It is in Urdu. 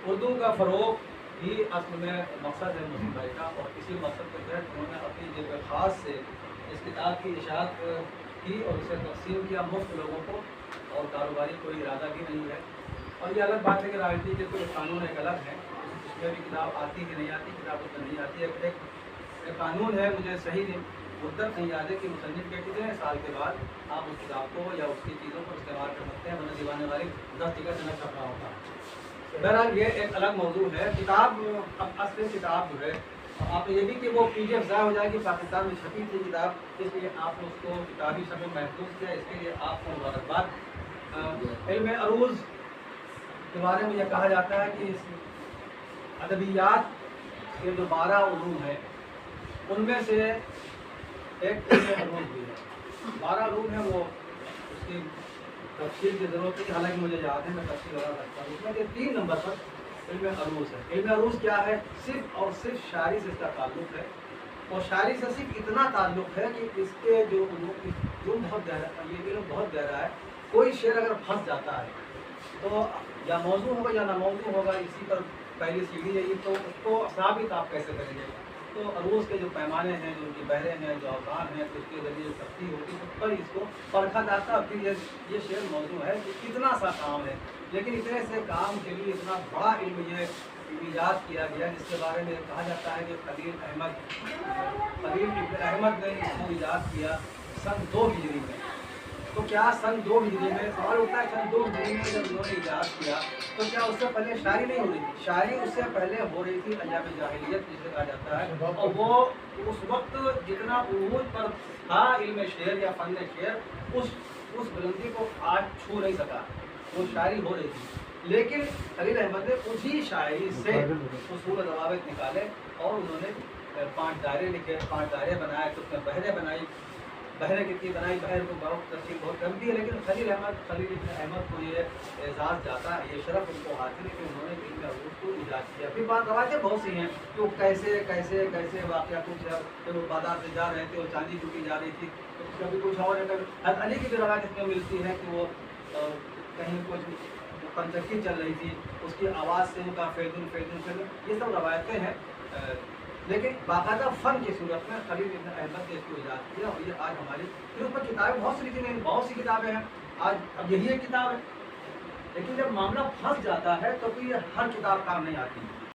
اردو کا فروغ ہی اصل میں مقصد ہے مسلم بھائی کا، اور اسی مقصد کے تحت انہوں نے اپنی جگہ خاص سے اس کتاب کی اشاعت کی اور اسے تقسیم کیا مفت لوگوں کو، اور کاروباری کوئی ارادہ بھی نہیں ہے۔ اور یہ الگ بات ہے کہ راجنیتی کے کوئی قانون ایک الگ ہے، اس میں بھی کتاب آتی کہ نہیں آتی، کتاب اس میں نہیں آتی ہے۔ ایک قانون ہے، مجھے صحیح مدت نہیں یاد ہے کہ مصنف کے کتنے سال کے بعد آپ اس کتاب کو یا اس کی چیزوں کو استعمال کر سکتے ہیں، ورنہ دیوان غالب 10 ٹکٹ سے نہ چھپ رہا ہوتا ہے۔ بہرحال یہ ایک الگ موضوع ہے۔ کتاب اب اصل کتاب جو ہے، آپ یہ بھی کہ وہ پی ڈی ایف ضائع ہو جائے گی، پاکستان میں چھپی تھی کتاب، اس لیے آپ نے اس کو کتابی شکل میں محفوظ کیا، اس کے لیے آپ کو مبارکباد۔ علم عروض کے بارے میں یہ کہا جاتا ہے کہ اس ادبیات کے جو 12 علوم ہیں ان میں سے ایک علم عروض بھی ہے۔ 12 علوم ہیں، وہ اس کی تفصیل کی ضرورت ہے، حالانکہ مجھے یاد ہے، میں تفصیل بتا سکتا ہوں۔ اس میں 3 نمبر پر علم عروض ہے۔ علم عروض کیا ہے؟ صرف اور صرف شاعری سے اس کا تعلق ہے، اور شاعری سے صرف اتنا تعلق ہے کہ اس کے جو علوم بہت گہرا، یہ علم بہت گہرا ہے۔ کوئی شعر اگر پھنس جاتا ہے تو یا موضوع ہوگا یا نہ موضوع ہوگا، اسی پر پہلی سیڑھی ہے، تو اس کو ثابت آپ کیسے کریں گے؟ تو عروض کے جو پیمانے ہیں، جو ان کی بحریں ہیں، جو اوزان ہیں، تو اس کے ذریعے تفصیل ہوتی ہے، اس پر اس کو پرکھا جاتا ہے۔ پھر یہ شعر موضوع ہے کہ اتنا سا کام ہے، لیکن اتنے سے کام کے لیے اتنا بڑا علم یہ ایجاد کیا گیا، جس کے بارے میں کہا جاتا ہے کہ خلیل ابن احمد نے اس کو ایجاد کیا سن 2 ہجری میں۔ تو کیا سن 2 ہجری میں، سوال ہوتا ہے سن 2 ہجری میں جب انہوں نے ایجاد کیا تو کیا اس سے پہلے شاعری نہیں ہو رہی تھی؟ شاعری اس سے پہلے ہو رہی تھی، ایام جاہلیت جسے کہا جاتا ہے، اور وہ اس وقت جتنا عروج پر تھا علم شعر یا فن شعر، اس بلندی کو آج چھو نہیں سکا، وہ شاعری ہو رہی تھی۔ لیکن خلیل احمد نے اسی شاعری سے اصول و ضوابط نکالے، اور انہوں نے 5 دائرے لکھے، 5 دائرے بنائے، تو اس میں بحریں بنائی۔ بحریں کتنی بنائی؟ بحر کو بہت تفصیل بہت کم دی ہے، لیکن خلیل ابن احمد کو یہ اعزاز جاتا ہے، یہ شرف ان کو حاصل ہے کہ انہوں نے علم عروض کو ایجاد کیا۔ پھر بات روایتیں بہت سی ہیں کہ وہ کیسے واقعہ، کچھ کہ وہ بازار سے جا رہے تھے، وہ چاندی ٹوٹی جا رہی تھی، کبھی کچھ اور ہے، حضرت علی کی بھی روایت اس میں ملتی ہے کہ وہ کہیں کچھ پنچکی چل رہی تھی، اس کی آواز سے ان کا فیضن، یہ سب روایتیں ہیں، لیکن باقاعدہ فن کی صورت میں خلیل ابن احمد نے اس کو ایجاد کیا، اور یہ آج ہماری پھر اس پر کتابیں بہت سی لکھی گئی، بہت سی کتابیں ہیں آج، اب یہی ایک کتاب ہے۔ لیکن جب معاملہ پھنس جاتا ہے تو پھر یہ ہر کتاب کام نہیں آتی۔